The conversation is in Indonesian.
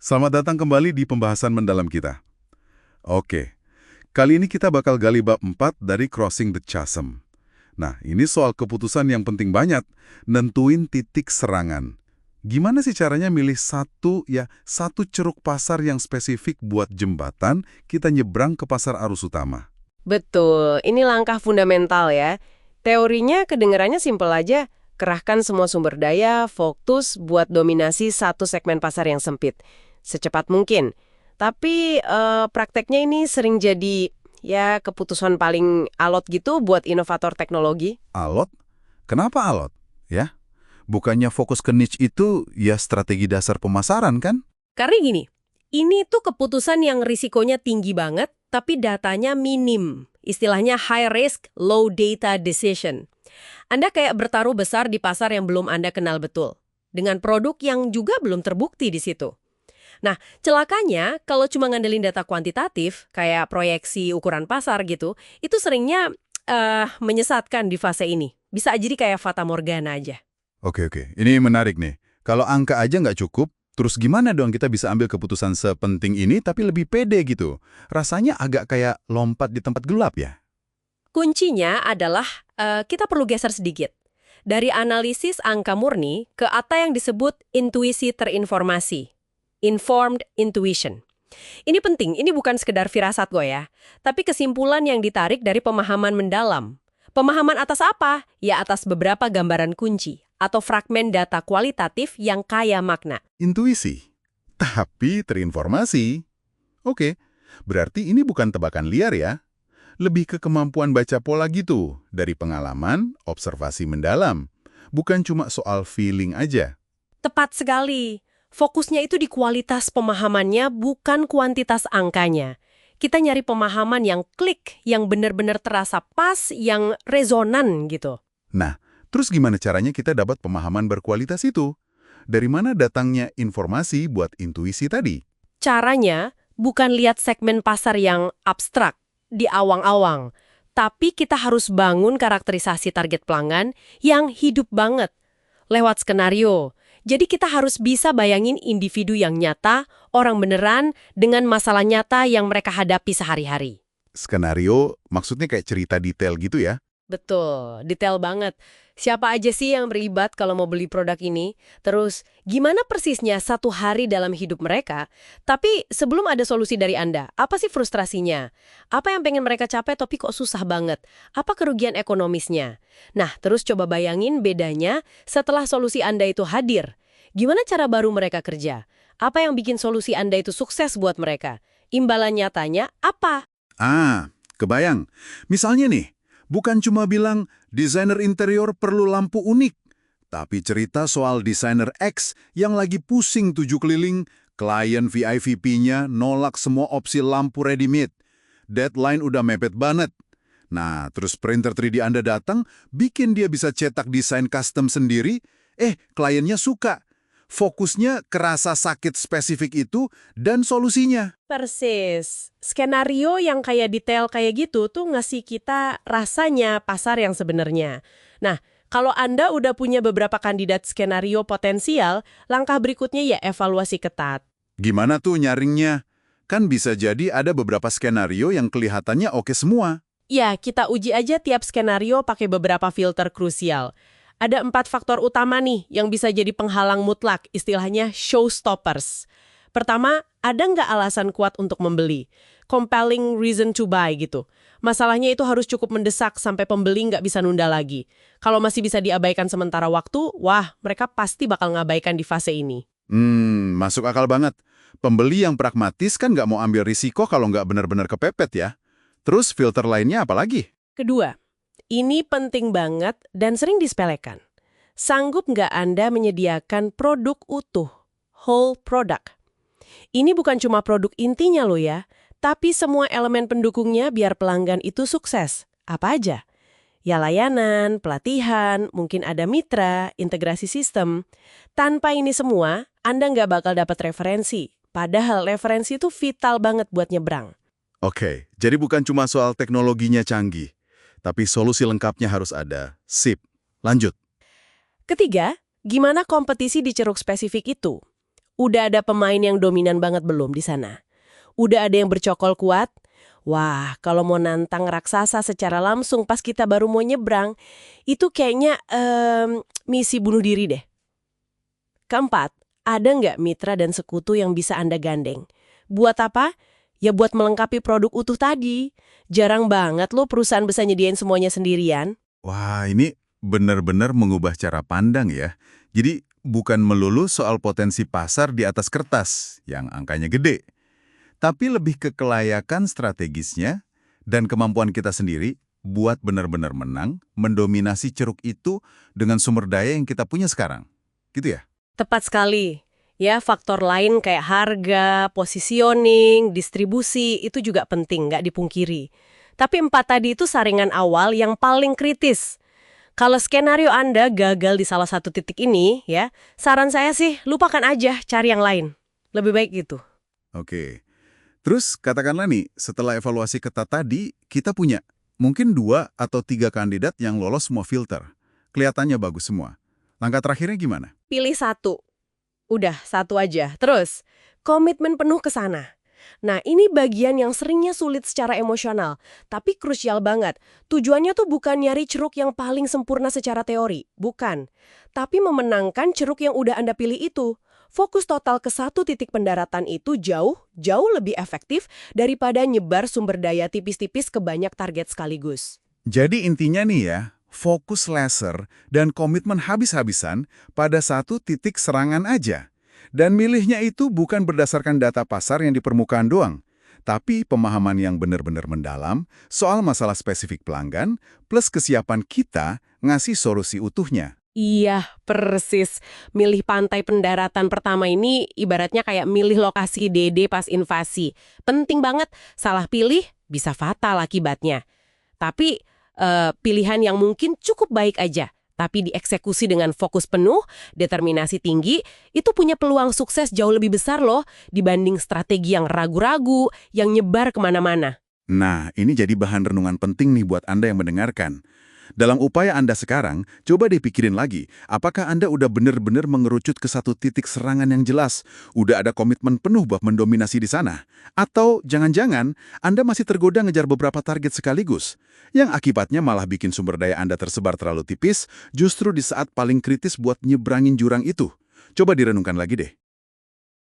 Selamat datang kembali di pembahasan mendalam kita. Oke, kali ini kita bakal gali bab 4 dari Crossing the Chasm. Nah, ini soal keputusan yang penting banget, nentuin titik serangan. Gimana sih caranya milih satu ceruk pasar yang spesifik buat jembatan kita nyebrang ke pasar arus utama? Betul, ini langkah fundamental ya. Teorinya kedengarannya simpel aja, kerahkan semua sumber daya, fokus buat dominasi satu segmen pasar yang sempit. Secepat mungkin. Tapi prakteknya ini sering jadi ya keputusan paling alot gitu buat inovator teknologi. Alot? Kenapa alot? Ya, bukannya fokus ke niche itu ya strategi dasar pemasaran kan? Karena gini, ini tuh keputusan yang risikonya tinggi banget, tapi datanya minim. Istilahnya high risk, low data decision. Anda kayak bertaruh besar di pasar yang belum Anda kenal betul, dengan produk yang juga belum terbukti di situ. Nah, celakanya kalau cuma ngandelin data kuantitatif, kayak proyeksi ukuran pasar gitu, itu seringnya menyesatkan di fase ini. Bisa jadi kayak fata morgana aja. Oke. Ini menarik nih. Kalau angka aja nggak cukup, terus gimana dong kita bisa ambil keputusan sepenting ini tapi lebih pede gitu? Rasanya agak kayak lompat di tempat gelap ya? Kuncinya adalah kita perlu geser sedikit. Dari analisis angka murni ke apa yang disebut intuisi terinformasi. Informed intuition. Ini penting, ini bukan sekedar firasat kok ya, tapi kesimpulan yang ditarik dari pemahaman mendalam. Pemahaman atas apa? Ya atas beberapa gambaran kunci atau fragmen data kualitatif yang kaya makna. Intuisi. Tapi terinformasi. Oke, berarti ini bukan tebakan liar ya? Lebih ke kemampuan baca pola gitu, dari pengalaman, observasi mendalam. Bukan cuma soal feeling aja. Tepat sekali. Fokusnya itu di kualitas pemahamannya, bukan kuantitas angkanya. Kita nyari pemahaman yang klik, yang benar-benar terasa pas, yang rezonan gitu. Nah, terus gimana caranya kita dapat pemahaman berkualitas itu? Dari mana datangnya informasi buat intuisi tadi? Caranya bukan lihat segmen pasar yang abstrak, di awang-awang. Tapi kita harus bangun karakterisasi target pelanggan yang hidup banget, lewat skenario. Jadi kita harus bisa bayangin individu yang nyata, orang beneran, dengan masalah nyata yang mereka hadapi sehari-hari. Skenario maksudnya kayak cerita detail gitu ya? Betul, detail banget. Siapa aja sih yang berlibat kalau mau beli produk ini? Terus, gimana persisnya satu hari dalam hidup mereka? Tapi sebelum ada solusi dari Anda, apa sih frustrasinya? Apa yang pengen mereka capai tapi kok susah banget? Apa kerugian ekonomisnya? Nah, terus coba bayangin bedanya setelah solusi Anda itu hadir. Gimana cara baru mereka kerja? Apa yang bikin solusi Anda itu sukses buat mereka? Imbalan nyatanya apa? Kebayang. Misalnya nih, bukan cuma bilang desainer interior perlu lampu unik, tapi cerita soal desainer X yang lagi pusing 7 keliling, klien VIP-nya nolak semua opsi lampu ready-made. Deadline udah mepet banget. Nah, terus printer 3D Anda datang, bikin dia bisa cetak desain custom sendiri, kliennya suka. Fokusnya ke rasa sakit spesifik itu dan solusinya. Persis. Skenario yang kayak detail kayak gitu tuh ngasih kita rasanya pasar yang sebenarnya. Nah, kalau Anda udah punya beberapa kandidat skenario potensial, langkah berikutnya ya evaluasi ketat. Gimana tuh nyaringnya? Kan bisa jadi ada beberapa skenario yang kelihatannya oke semua. Ya, kita uji aja tiap skenario pakai beberapa filter krusial. Ada 4 faktor utama nih yang bisa jadi penghalang mutlak, istilahnya showstoppers. Pertama, ada nggak alasan kuat untuk membeli? Compelling reason to buy gitu. Masalahnya itu harus cukup mendesak sampai pembeli nggak bisa nunda lagi. Kalau masih bisa diabaikan sementara waktu, wah, mereka pasti bakal ngabaikan di fase ini. Masuk akal banget. Pembeli yang pragmatis kan nggak mau ambil risiko kalau nggak benar-benar kepepet ya. Terus filter lainnya apa lagi? Kedua, ini penting banget dan sering disepelekan. Sanggup nggak Anda menyediakan produk utuh, whole product? Ini bukan cuma produk intinya loh ya, tapi semua elemen pendukungnya biar pelanggan itu sukses. Apa aja? Ya layanan, pelatihan, mungkin ada mitra, integrasi sistem. Tanpa ini semua, Anda nggak bakal dapat referensi. Padahal referensi itu vital banget buat nyebrang. Oke, jadi bukan cuma soal teknologinya canggih, tapi solusi lengkapnya harus ada. Sip, lanjut. Ketiga, gimana kompetisi di ceruk spesifik itu? Udah ada pemain yang dominan banget belum di sana? Udah ada yang bercokol kuat? Wah, kalau mau nantang raksasa secara langsung pas kita baru mau nyebrang, itu kayaknya misi bunuh diri deh. Keempat, ada nggak mitra dan sekutu yang bisa Anda gandeng? Buat apa? Ya buat melengkapi produk utuh tadi. Jarang banget loh perusahaan bisa nyediain semuanya sendirian. Wah, ini benar-benar mengubah cara pandang ya. Jadi, bukan melulu soal potensi pasar di atas kertas yang angkanya gede, tapi lebih ke kelayakan strategisnya dan kemampuan kita sendiri buat benar-benar menang, mendominasi ceruk itu dengan sumber daya yang kita punya sekarang. Gitu ya? Tepat sekali. Ya, faktor lain kayak harga, positioning, distribusi, itu juga penting, nggak dipungkiri. Tapi empat tadi itu saringan awal yang paling kritis. Kalau skenario Anda gagal di salah satu titik ini, ya, saran saya sih lupakan aja, cari yang lain. Lebih baik gitu. Oke. Terus katakanlah nih, setelah evaluasi ketat tadi, kita punya mungkin 2 atau 3 kandidat yang lolos semua filter. Kelihatannya bagus semua. Langkah terakhirnya gimana? Pilih satu. Udah, satu aja. Terus, komitmen penuh ke sana. Nah, ini bagian yang seringnya sulit secara emosional, tapi krusial banget. Tujuannya tuh bukan nyari ceruk yang paling sempurna secara teori, bukan. Tapi memenangkan ceruk yang udah Anda pilih itu. Fokus total ke satu titik pendaratan itu jauh lebih efektif daripada nyebar sumber daya tipis-tipis ke banyak target sekaligus. Jadi intinya nih ya, fokus laser dan komitmen habis-habisan pada satu titik serangan aja. Dan milihnya itu bukan berdasarkan data pasar yang di permukaan doang, tapi pemahaman yang benar-benar mendalam soal masalah spesifik pelanggan plus kesiapan kita ngasih solusi utuhnya. Iya, persis. Milih pantai pendaratan pertama ini ibaratnya kayak milih lokasi DD pas invasi. Penting banget, salah pilih bisa fatal akibatnya. Tapi pilihan yang mungkin cukup baik aja, tapi dieksekusi dengan fokus penuh, determinasi tinggi, itu punya peluang sukses jauh lebih besar loh dibanding strategi yang ragu-ragu, yang nyebar kemana-mana. Nah, ini jadi bahan renungan penting nih buat Anda yang mendengarkan. Dalam upaya Anda sekarang, coba deh pikirin lagi, apakah Anda udah benar-benar mengerucut ke satu titik serangan yang jelas? Udah ada komitmen penuh buat mendominasi di sana? Atau jangan-jangan Anda masih tergoda ngejar beberapa target sekaligus? Yang akibatnya malah bikin sumber daya Anda tersebar terlalu tipis, justru di saat paling kritis buat nyebrangin jurang itu. Coba direnungkan lagi deh.